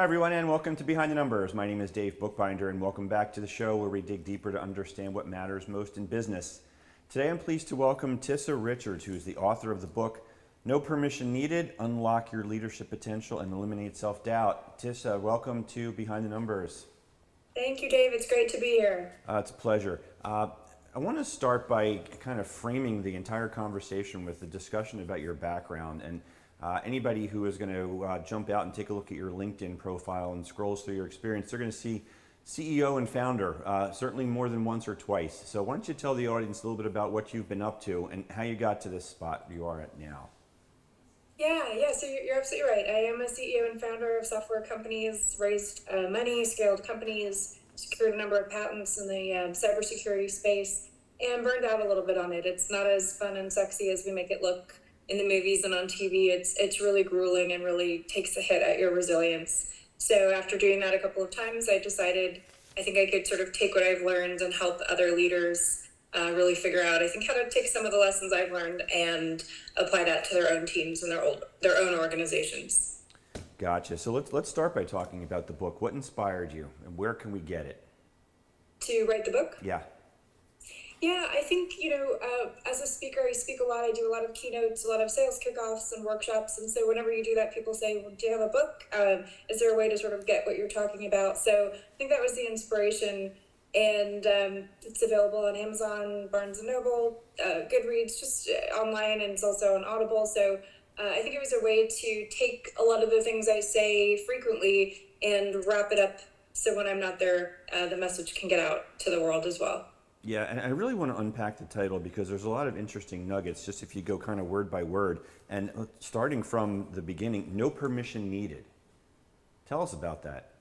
Hi, everyone, and welcome to Behind the Numbers. My name is Dave Bookbinder, and welcome back to the show where we dig deeper to understand what matters most in business. Today, I'm pleased to welcome Tissa Richards, who is the author of the book, No Permission Needed, Unlock Your Leadership Potential and Eliminate Self-Doubt. Tissa, welcome to Behind the Numbers. Thank you, Dave. It's great to be here. It's a pleasure. I want to start by kind of framing the entire conversation with a discussion about your background. And anybody who is going to jump out and take a look at your LinkedIn profile and scrolls through your experience, they're going to see CEO and founder, certainly more than once or twice. So why don't you tell the audience a little bit about what you've been up to and how you got to this spot you are at now? Yeah. So you're absolutely right. I am a CEO and founder of software companies, raised money, scaled companies, secured a number of patents in the cybersecurity space, and burned out a little bit on it. It's not as fun and sexy as we make it look in the movies and on TV. It's really grueling and really takes a hit at your resilience. So after doing that a couple of times, I decided I think I could sort of take what I've learned and help other leaders really figure out, I think, how to take some of the lessons I've learned and apply that to their own teams and their own organizations. Gotcha. So let's start by talking about the book. What inspired you, and where can we get it? To write the book? Yeah. Yeah, I think, as a speaker, I speak a lot. I do a lot of keynotes, a lot of sales kickoffs and workshops. And so whenever you do that, people say, well, do you have a book? Is there a way to sort of get what you're talking about? So I think that was the inspiration. And it's available on Amazon, Barnes & Noble, Goodreads, just online, and it's also on Audible. So I think it was a way to take a lot of the things I say frequently and wrap it up so when I'm not there, the message can get out to the world as well. Yeah, and I really want to unpack the title because there's a lot of interesting nuggets just if you go kind of word by word. And starting from the beginning, no permission needed. Tell us about that.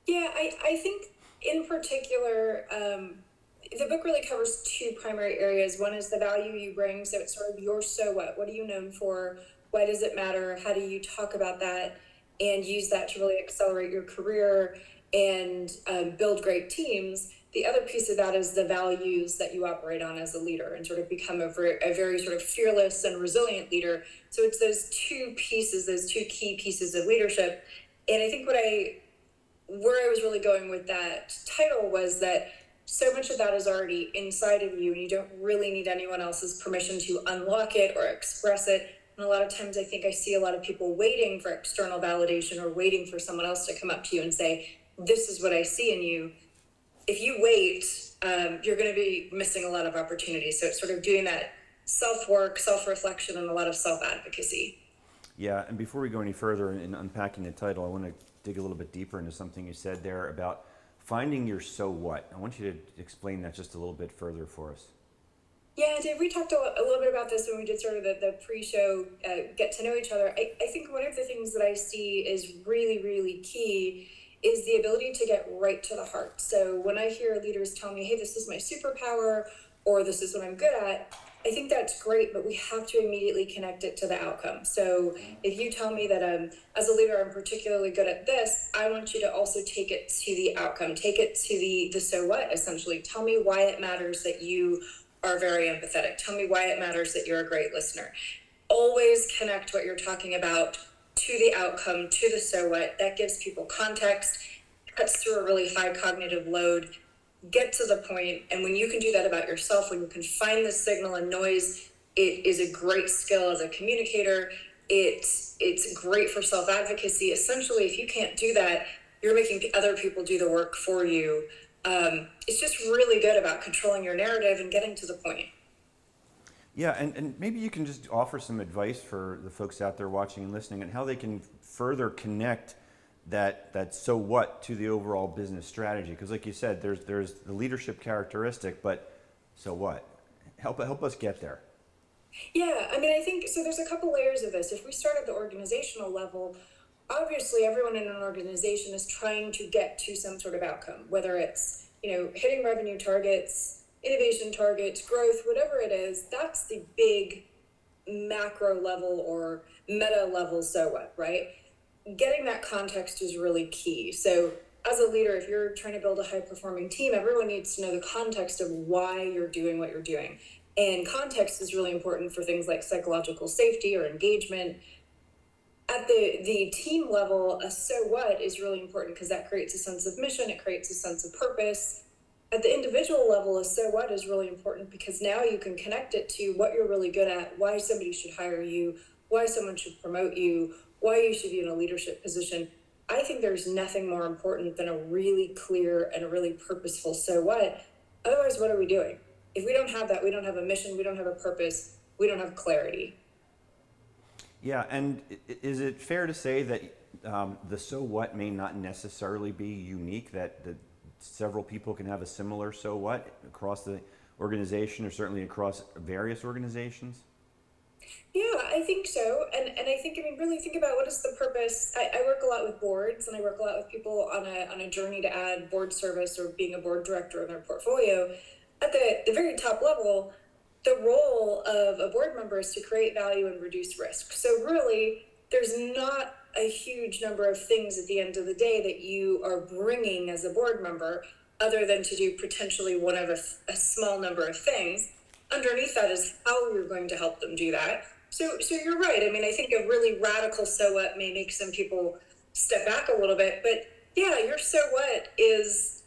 Yeah, I think in particular, the book really covers two primary areas. One is the value you bring. So it's sort of your so what? What are you known for? Why does it matter? How do you talk about that and use that to really accelerate your career and build great teams? The other piece of that is the values that you operate on as a leader and sort of become a very sort of fearless and resilient leader. So it's those two pieces, those two key pieces of leadership. And I think where I was really going with that title was that so much of that is already inside of you and you don't really need anyone else's permission to unlock it or express it. And a lot of times I think I see a lot of people waiting for external validation or waiting for someone else to come up to you and say, this is what I see in you. If you wait, you're going to be missing a lot of opportunities. So it's sort of doing that self-work, self-reflection, and a lot of self-advocacy. Yeah, and before we go any further in unpacking the title, I want to dig a little bit deeper into something you said there about finding your so what. I want you to explain that just a little bit further for us. Yeah, Dave, we talked a little bit about this when we did sort of the pre-show get to know each other. I think one of the things that I see is really, really key is the ability to get right to the heart. So when I hear leaders tell me, hey, this is my superpower, or this is what I'm good at, I think that's great, but we have to immediately connect it to the outcome. So if you tell me that as a leader, I'm particularly good at this, I want you to also take it to the outcome, take it to the so what, essentially. Tell me why it matters that you are very empathetic. Tell me why it matters that you're a great listener. Always connect what you're talking about to the outcome, to the so what. That gives people context, cuts through a really high cognitive load, get to the point. And when you can do that about yourself, when you can find the signal and noise, it is a great skill as a communicator. It's great for self-advocacy. Essentially, if you can't do that, you're making other people do the work for you. It's just really good about controlling your narrative and getting to the point. Yeah, and maybe you can just offer some advice for the folks out there watching and listening and how they can further connect that so what to the overall business strategy. Because like you said, there's the leadership characteristic, but so what? Help us get there. Yeah, I mean, I think, so there's a couple layers of this. If we start at the organizational level, obviously everyone in an organization is trying to get to some sort of outcome, whether it's, hitting revenue targets, innovation targets, growth, whatever it is. That's the big macro level or meta level so what, right? Getting that context is really key. So as a leader, if you're trying to build a high performing team, everyone needs to know the context of why you're doing what you're doing. And context is really important for things like psychological safety or engagement. At the team level, a so what is really important because that creates a sense of mission, it creates a sense of purpose. At the individual level, a so what is really important because now you can connect it to what you're really good at, why somebody should hire you, why someone should promote you, why you should be in a leadership position. I think there's nothing more important than a really clear and a really purposeful so what. Otherwise, what are we doing? If we don't have that, we don't have a mission, we don't have a purpose, we don't have clarity. Yeah, and is it fair to say that the so what may not necessarily be unique, that several people can have a similar so what across the organization or certainly across various organizations? Yeah, I think so. And I think, I mean, really think about what is the purpose. I work a lot with boards and I work a lot with people on a journey to add board service or being a board director in their portfolio. At the very top level, the role of a board member is to create value and reduce risk. So really, there's not a huge number of things at the end of the day that you are bringing as a board member other than to do potentially one of a small number of things. Underneath that is how you're going to help them do that. So you're right. I mean, I think a really radical so what may make some people step back a little bit, but yeah, your so what is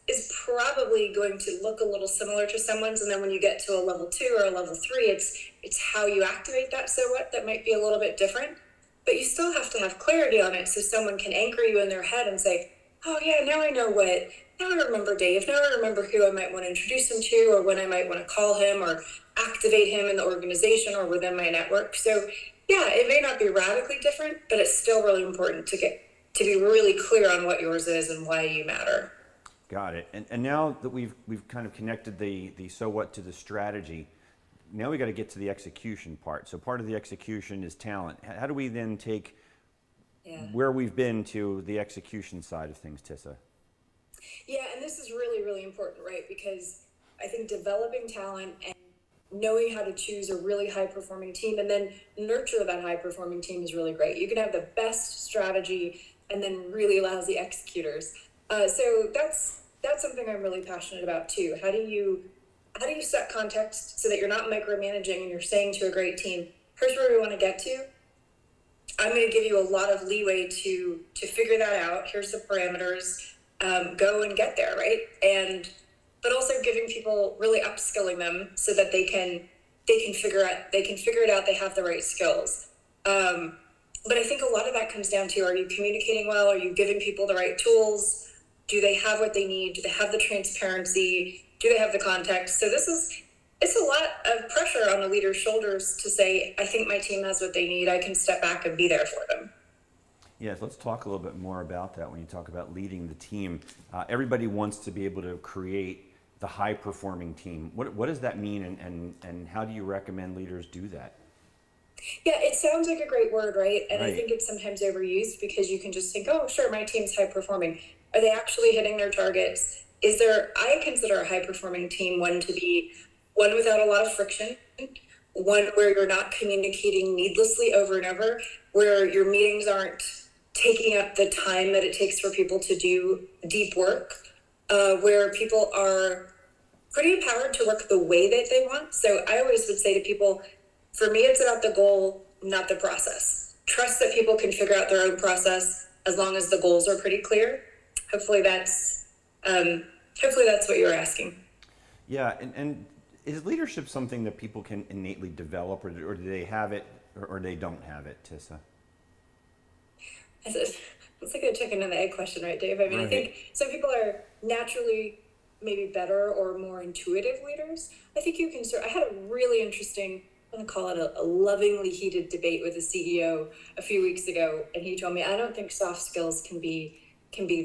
probably going to look a little similar to someone's, and then when you get to a level 2 or a level 3, it's how you activate that so what that might be a little bit different. But you still have to have clarity on it so someone can anchor you in their head and say, oh yeah, now I know what, now I remember Dave, now I remember who I might want to introduce him to, or when I might want to call him or activate him in the organization or within my network. So yeah, it may not be radically different, but it's still really important to be really clear on what yours is and why you matter. Got it. And now that we've kind of connected the so what to the strategy, now we got to get to the execution part. So part of the execution is talent. How do we then take where we've been to the execution side of things, Tissa? Yeah, and this is really, really important, right? Because I think developing talent and knowing how to choose a really high performing team and then nurture that high performing team is really great. You can have the best strategy and then really lousy executors. So that's something I'm really passionate about too. How do you set context so that you're not micromanaging and you're saying to a great team, here's where we want to get to. I'm going to give you a lot of leeway to figure that out. Here's the parameters. Go and get there, right? And but also giving people, really upskilling them so that they can figure it out. They have the right skills. But I think a lot of that comes down to, are you communicating well? Are you giving people the right tools? Do they have what they need? Do they have the transparency? Do they have the context? So it's a lot of pressure on the leader's shoulders to say, I think my team has what they need. I can step back and be there for them. Yes, let's talk a little bit more about that when you talk about leading the team. Everybody wants to be able to create the high performing team. What does that mean, and how do you recommend leaders do that? Yeah, it sounds like a great word, right? And Right. I think it's sometimes overused because you can just think, oh, sure, my team's high performing. Are they actually hitting their targets? I consider a high performing team one to be one without a lot of friction, one where you're not communicating needlessly over and over, where your meetings aren't taking up the time that it takes for people to do deep work, where people are pretty empowered to work the way that they want. So I always would say to people, for me, it's about the goal, not the process. Trust that people can figure out their own process as long as the goals are pretty clear. Hopefully that's what you're asking. Yeah, and is leadership something that people can innately develop, or do they have it, or they don't have it, Tissa? It's like a chicken and the egg question, right, Dave? I mean, Right. I think some people are naturally maybe better or more intuitive leaders. I think you can I had a really interesting, I'm going to call it a lovingly heated debate with a CEO a few weeks ago. And he told me, I don't think soft skills can be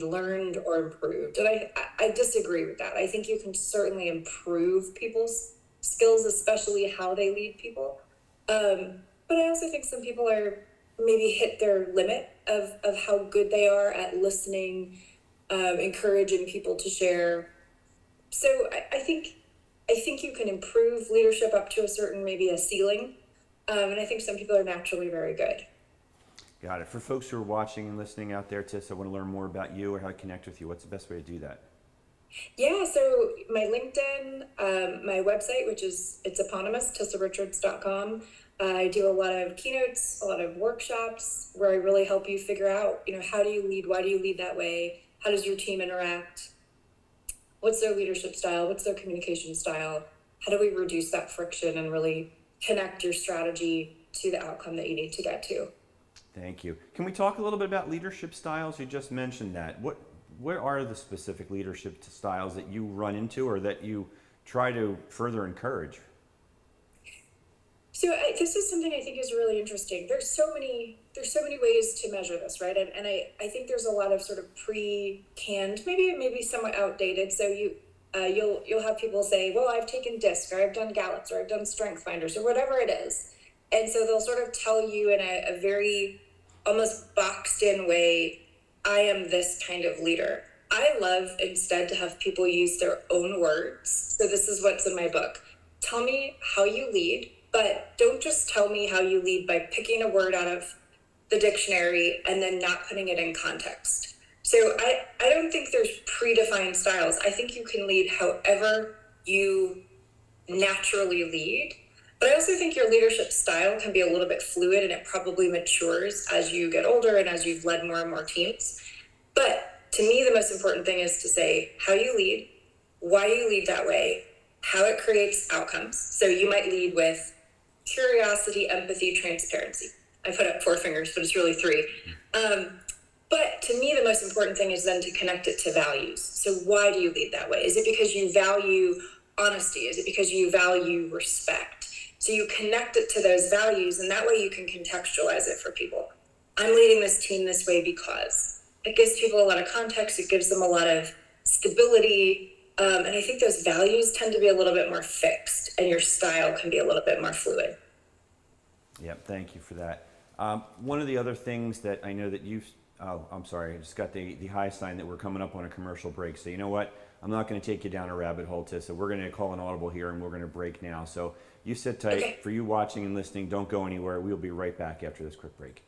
learned or improved. And I disagree with that. I think you can certainly improve people's skills, especially how they lead people. But I also think some people are maybe hit their limit of how good they are at listening, encouraging people to share. So I think you can improve leadership up to a certain, maybe a ceiling. And I think some people are naturally very good. Got it. For folks who are watching and listening out there, Tissa, want to learn more about you or how to connect with you, what's the best way to do that? Yeah, so my LinkedIn, my website, it's eponymous, tissarichards.com. I do a lot of keynotes, a lot of workshops where I really help you figure out, how do you lead? Why do you lead that way? How does your team interact? What's their leadership style? What's their communication style? How do we reduce that friction and really connect your strategy to the outcome that you need to get to? Thank you. Can we talk a little bit about leadership styles? You just mentioned that. What are the specific leadership styles that you run into or that you try to further encourage? So this is something I think is really interesting. There's so many ways to measure this, right? And I think there's a lot of sort of pre-canned, maybe somewhat outdated. So you'll have people say, well, I've taken DISC, or I've done Gallups, or I've done Strength Finders, or whatever it is. And so they'll sort of tell you in a very almost boxed in way, I am this kind of leader. I love instead to have people use their own words. So this is what's in my book. Tell me how you lead, but don't just tell me how you lead by picking a word out of the dictionary and then not putting it in context. So I don't think there's predefined styles. I think you can lead however you naturally lead. But I also think your leadership style can be a little bit fluid, and it probably matures as you get older and as you've led more and more teams. But to me, the most important thing is to say how you lead, why you lead that way, how it creates outcomes. So you might lead with curiosity, empathy, transparency. I put up 4 fingers, but it's really 3. But to me, the most important thing is then to connect it to values. So why do you lead that way? Is it because you value honesty? Is it because you value respect? So you connect it to those values, and that way you can contextualize it for people. I'm leading this team this way because it gives people a lot of context. It gives them a lot of stability. And I think those values tend to be a little bit more fixed, and your style can be a little bit more fluid. Yep, thank you for that. One of the other things that I know that I'm sorry, I just got the high sign that we're coming up on a commercial break. So you know what? I'm not going to take you down a rabbit hole, Tissa. We're going to call an audible here, and we're going to break now. So you sit tight. Okay. For you watching and listening, don't go anywhere. We'll be right back after this quick break.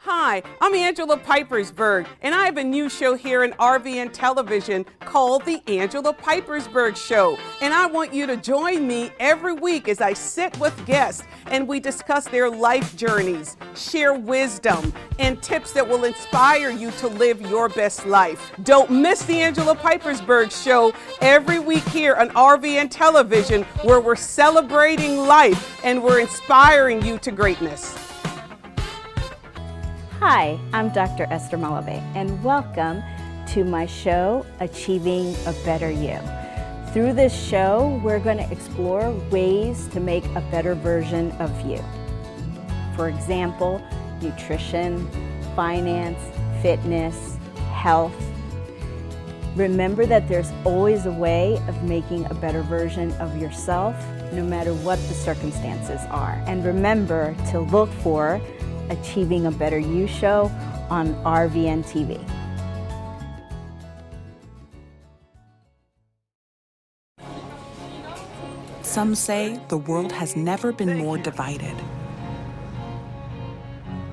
Hi, I'm Angela Pipersberg, and I have a new show here in RVN Television called The Angela Pipersberg Show. And I want you to join me every week as I sit with guests and we discuss their life journeys, share wisdom, and tips that will inspire you to live your best life. Don't miss The Angela Pipersberg Show every week here on RVN Television, where we're celebrating life and we're inspiring you to greatness. Hi, I'm Dr. Esther Malabe, and welcome to my show, Achieving a Better You. Through this show, we're going to explore ways to make a better version of you. For example, nutrition, finance, fitness, health. Remember that there's always a way of making a better version of yourself, no matter what the circumstances are. And remember to look for Achieving a Better You show on RVN TV. Some say the world has never been more divided,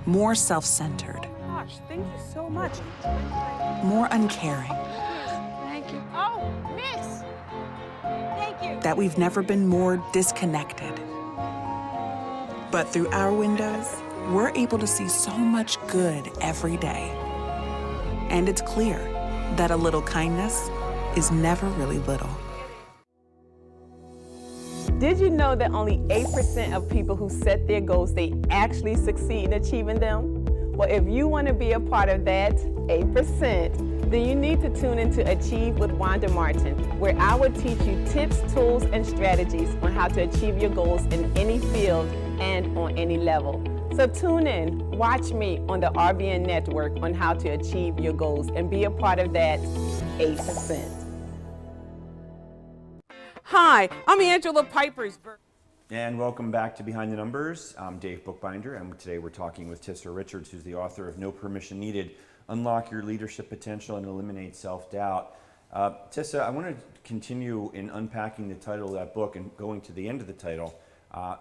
more self-centered, Gosh, thank you so much. more uncaring, Thank you. Oh, miss. Thank you. that we've never been more disconnected. But through our windows, we're able to see so much good every day. And it's clear that a little kindness is never really little. Did you know that only 8% of people who set their goals, they actually succeed in achieving them? Well, if you want to be a part of that 8%, then you need to tune into Achieve with Wanda Martin, where I will teach you tips, tools, and strategies on how to achieve your goals in any field and on any level. So tune in, watch me on the RVN network on how to achieve your goals and be a part of that 8%. Hi, I'm Angela Pipersberg. And welcome back to Behind the Numbers. I'm Dave Bookbinder, and today we're talking with Tissa Richards, who's the author of No Permission Needed, Unlock Your Leadership Potential and Eliminate Self-Doubt. Tissa, I want to continue in unpacking the title of that book and going to the end of the title,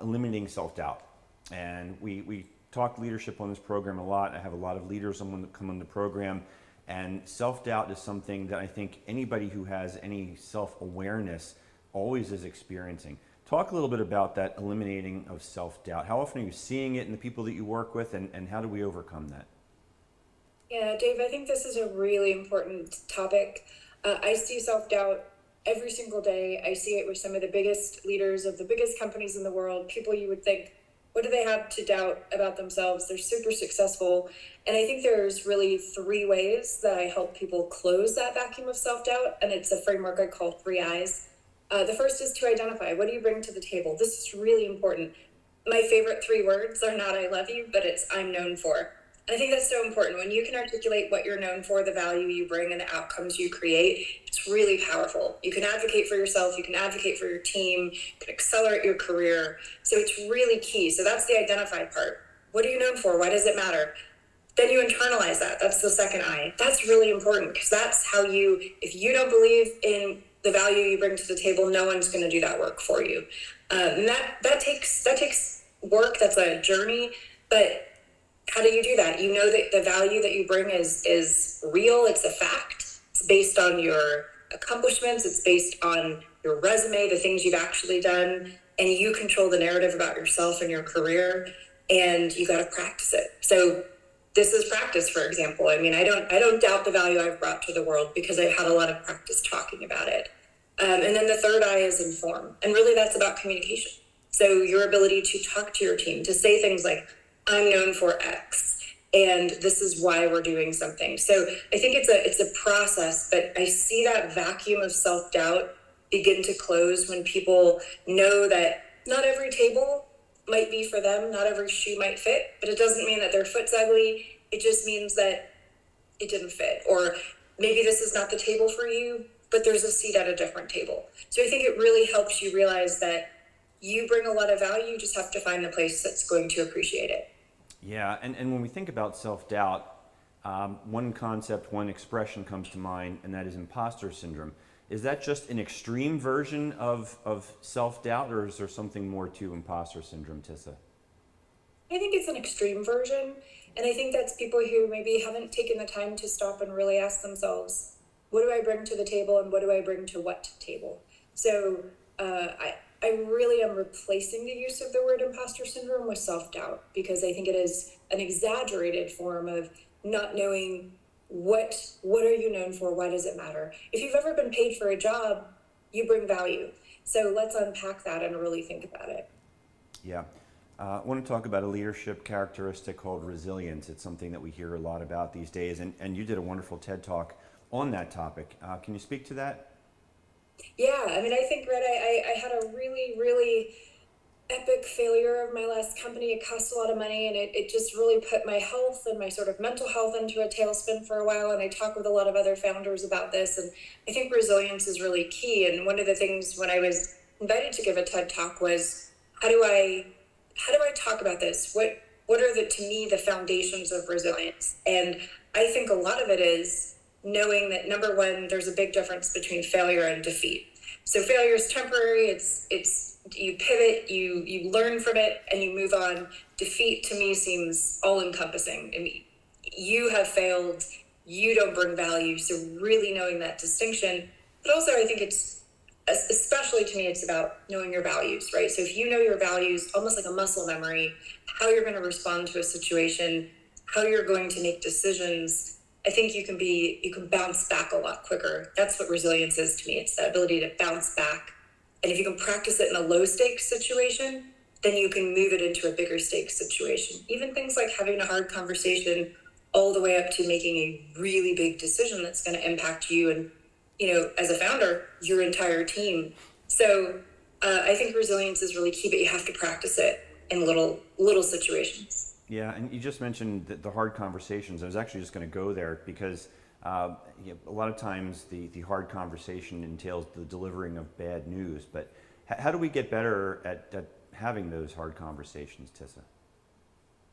Eliminating Self-Doubt. And we talk leadership on this program a lot. I have a lot of leaders come on the program, and self-doubt is something that I think anybody who has any self-awareness always is experiencing. Talk a little bit about that eliminating of self-doubt. How often are you seeing it in the people that you work with, and how do we overcome that? Yeah, Dave, I think this is a really important topic. I see self-doubt every single day. I see it with some of the biggest leaders of the biggest companies in the world, people you would think, what do they have to doubt about themselves? They're super successful. And I think there's really 3 ways that I help people close that vacuum of self-doubt. And it's a framework I call 3 I's. The first is to identify, what do you bring to the table? This is really important. My favorite 3 words are not I love you, but it's I'm known for. And I think that's so important. When you can articulate what you're known for, the value you bring, and the outcomes you create, it's really powerful. You can advocate for yourself, you can advocate for your team, you can accelerate your career. So it's really key. So that's the identify part. What are you known for? Why does it matter? Then you internalize that. That's the second I. That's really important, because that's how if you don't believe in the value you bring to the table, no one's going to do that work for you. And that takes work. That's a journey. But how do you do that? You know that the value that you bring is real. It's a fact. It's based on your accomplishments. It's based on your resume, the things you've actually done, and you control the narrative about yourself and your career, and you got to practice it. So this is practice, for example. I mean, I don't doubt the value I've brought to the world because I've had a lot of practice talking about it. And then the third I is inform. And really that's about communication. So your ability to talk to your team, to say things like, I'm known for X, and this is why we're doing something. So I think it's a process, but I see that vacuum of self-doubt begin to close when people know that not every table might be for them, not every shoe might fit, but it doesn't mean that their foot's ugly. It just means that it didn't fit. Or maybe this is not the table for you, but there's a seat at a different table. So I think it really helps you realize that you bring a lot of value, you just have to find the place that's going to appreciate it. Yeah, and when we think about self-doubt, one concept, one expression comes to mind, and that is imposter syndrome. Is that just an extreme version of self-doubt, or is there something more to imposter syndrome, Tissa? I think it's an extreme version, and I think that's people who maybe haven't taken the time to stop and really ask themselves, what do I bring to the table, and what do I bring to what table? So I really am replacing the use of the word imposter syndrome with self-doubt, because I think it is an exaggerated form of not knowing what are you known for, why does it matter? If you've ever been paid for a job, you bring value. So let's unpack that and really think about it. Yeah. I want to talk about a leadership characteristic called resilience. It's something that we hear a lot about these days, and you did a wonderful TED Talk on that topic. Can you speak to that? Yeah, I mean, I think, Red, I had a really, really epic failure of my last company. It cost a lot of money, and it just really put my health and my sort of mental health into a tailspin for a while. And I talk with a lot of other founders about this, and I think resilience is really key. And one of the things when I was invited to give a TED Talk was, how do I talk about this? What are to me, the foundations of resilience? And I think a lot of it is knowing that, number one, there's a big difference between failure and defeat. So failure is temporary. It's you pivot, you learn from it, and you move on. Defeat to me seems all encompassing. I mean, you have failed, you don't bring value. So really knowing that distinction, but also I think it's, especially to me, it's about knowing your values, right? So if you know your values, almost like a muscle memory, how you're going to respond to a situation, how you're going to make decisions, I think you can bounce back a lot quicker. That's what resilience is to me. It's the ability to bounce back. And if you can practice it in a low stakes situation, then you can move it into a bigger stakes situation. Even things like having a hard conversation all the way up to making a really big decision that's going to impact you and, as a founder, your entire team. So I think resilience is really key, but you have to practice it in little situations. Yeah, and you just mentioned the hard conversations. I was actually just going to go there because a lot of times the hard conversation entails the delivering of bad news. But how do we get better at having those hard conversations, Tissa?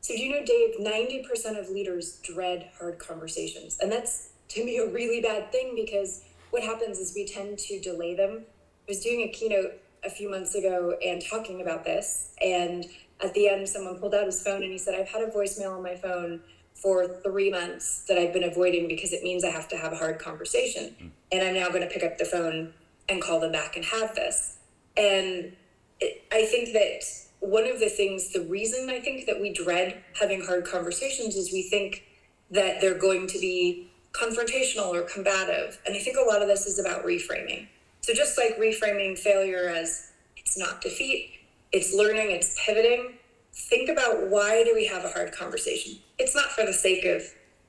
So Dave, 90% of leaders dread hard conversations. And that's, to me, a really bad thing, because what happens is we tend to delay them. I was doing a keynote a few months ago and talking about this, and at the end, someone pulled out his phone and he said, I've had a voicemail on my phone for 3 months that I've been avoiding because it means I have to have a hard conversation. And I'm now going to pick up the phone and call them back and have this. And I think that one of the things, the reason I think that we dread having hard conversations is we think that they're going to be confrontational or combative. And I think a lot of this is about reframing. So just like reframing failure as it's not defeat, it's learning, it's pivoting, think about, why do we have a hard conversation? It's not for the sake of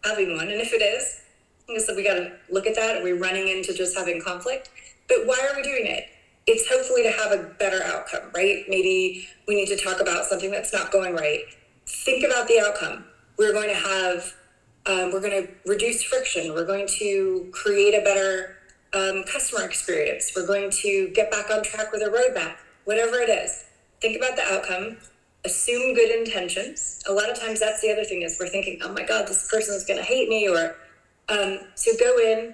having one. And if it is, I guess that we got to look at that. Are we running into just having conflict? But why are we doing it? It's hopefully to have a better outcome, right? Maybe we need to talk about something that's not going right. Think about the outcome. We're going to have, we're going to reduce friction. We're going to create a better customer experience. We're going to get back on track with a roadmap, whatever it is. Think about the outcome. Assume good intentions. A lot of times that's the other thing, is we're thinking, oh my God, this person is going to hate me, or so go in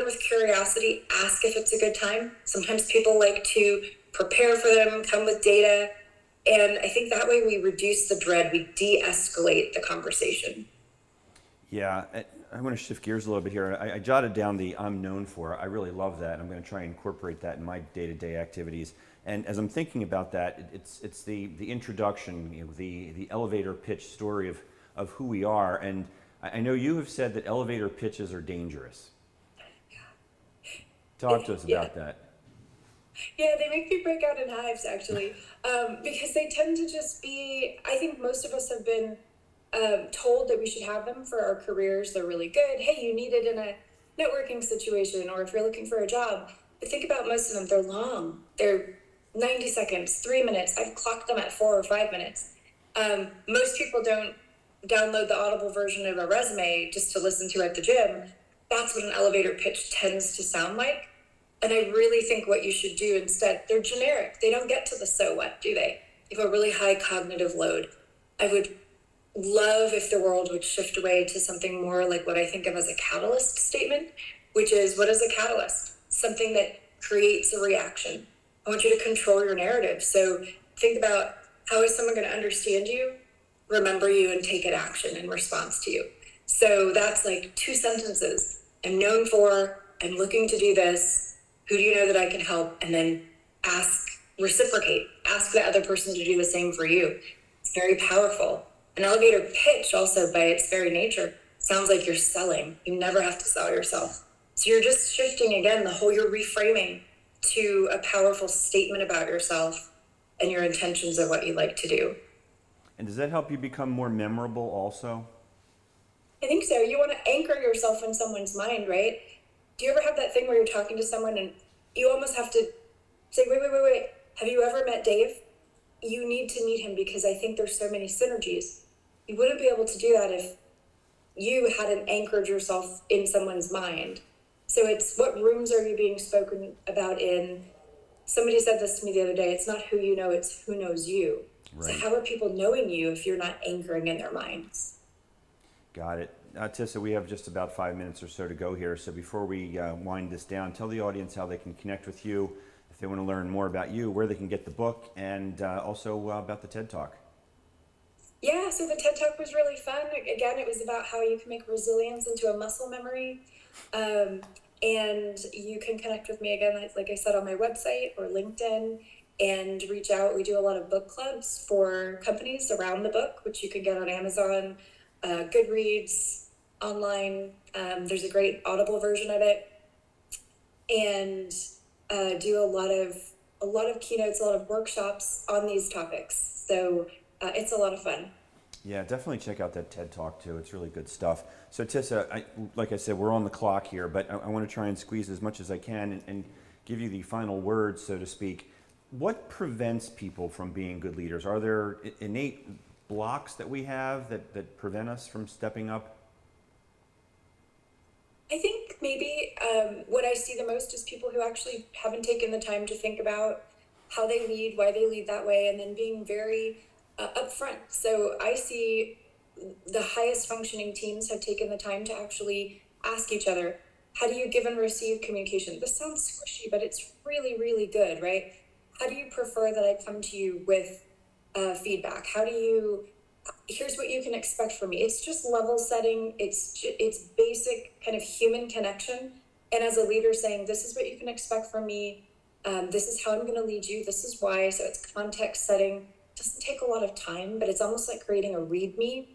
with curiosity, ask if it's a good time. Sometimes people like to prepare for them, come with data. And I think that way we reduce the dread, we de-escalate the conversation. Yeah, I want to shift gears a little bit here. I jotted down the I'm known for. I really love that. I'm going to try and incorporate that in my day-to-day activities. And as I'm thinking about that, it's the introduction, the elevator pitch story of who we are. And I know you have said that elevator pitches are dangerous. Talk to us about that. Yeah, they make me break out in hives, actually, because they tend to just be, I think most of us have been told that we should have them for our careers. They're really good. Hey, you need it in a networking situation, or if you're looking for a job. But think about most of them. They're long. They're 90 seconds, 3 minutes. I've clocked them at 4 or 5 minutes. Most people don't download the Audible version of a resume just to listen to at the gym. That's what an elevator pitch tends to sound like. And I really think what you should do instead, they're generic. They don't get to the so what, do they? They have a really high cognitive load. I would love if the world would shift away to something more like what I think of as a catalyst statement, which is, what is a catalyst? Something that creates a reaction. I want you to control your narrative. So think about, how is someone going to understand you, remember you, and take an action in response to you? So that's like 2 sentences. I'm known for, I'm looking to do this. Who do you know that I can help? And then reciprocate, ask the other person to do the same for you. It's very powerful. An elevator pitch also, by its very nature, sounds like you're selling. You never have to sell yourself. So you're just shifting again, you're reframing to a powerful statement about yourself and your intentions of what you like to do. And does that help you become more memorable also? I think so. You want to anchor yourself in someone's mind, right? Do you ever have that thing where you're talking to someone and you almost have to say, wait, have you ever met Dave? You need to meet him because I think there's so many synergies. You wouldn't be able to do that if you hadn't anchored yourself in someone's mind. So it's, what rooms are you being spoken about in? Somebody said this to me the other day, it's not who you know, it's who knows you. Right. So how are people knowing you if you're not anchoring in their minds? Got it. Tissa, we have just about 5 minutes or so to go here. So before we wind this down, tell the audience how they can connect with you, if they want to learn more about you, where they can get the book, and also about the TED Talk. Yeah, so the TED Talk was really fun. Again, it was about how you can make resilience into a muscle memory. And you can connect with me again, like I said, on my website or LinkedIn, and reach out. We do a lot of book clubs for companies around the book, which you can get on Amazon, Goodreads, online. There's a great Audible version of it, and do a lot of keynotes, a lot of workshops on these topics. So it's a lot of fun. Yeah, definitely check out that TED Talk too. It's really good stuff. So Tissa, like I said, we're on the clock here, but I want to try and squeeze as much as I can and give you the final words, so to speak. What prevents people from being good leaders? Are there innate blocks that we have that prevent us from stepping up? I think maybe what I see the most is people who actually haven't taken the time to think about how they lead, why they lead that way, and then being very upfront. So I see the highest functioning teams have taken the time to actually ask each other, how do you give and receive communication? This sounds squishy, but it's really, really good, right? How do you prefer that I come to you with feedback? Here's what you can expect from me. It's just level setting. It's basic kind of human connection. And as a leader saying, this is what you can expect from me. This is how I'm going to lead you. This is why. So it's context setting. It doesn't take a lot of time, but it's almost like creating a README,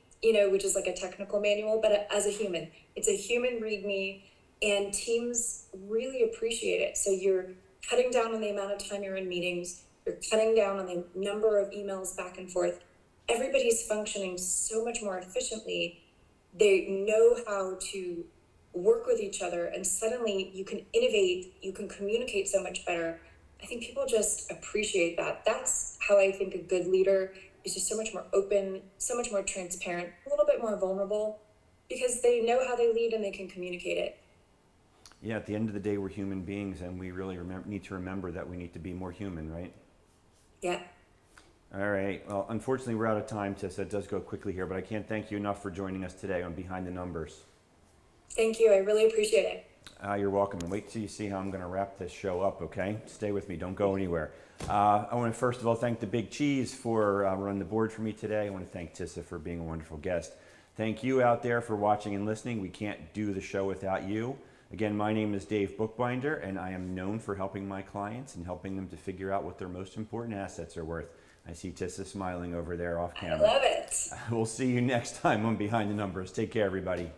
which is like a technical manual, but as a human. It's a human README, and teams really appreciate it. So you're cutting down on the amount of time you're in meetings. You're cutting down on the number of emails back and forth. Everybody's functioning so much more efficiently. They know how to work with each other, and suddenly you can innovate, you can communicate so much better. I think people just appreciate that. That's how I think a good leader is, just so much more open, so much more transparent, a little bit more vulnerable, because they know how they lead and they can communicate it. Yeah, at the end of the day, we're human beings, and we really need to remember that we need to be more human, right? Yeah. All right. Well, unfortunately, we're out of time, Tissa. It does go quickly here, but I can't thank you enough for joining us today on Behind the Numbers. Thank you. I really appreciate it. You're welcome. And wait till you see how I'm going to wrap this show up, okay? Stay with me. Don't go anywhere. I want to first of all thank the Big Cheese for running the board for me today. I want to thank Tissa for being a wonderful guest. Thank you out there for watching and listening. We can't do the show without you. Again, my name is Dave Bookbinder, and I am known for helping my clients and helping them to figure out what their most important assets are worth. I see Tissa smiling over there off camera. I love it. We'll see you next time on Behind the Numbers. Take care, everybody.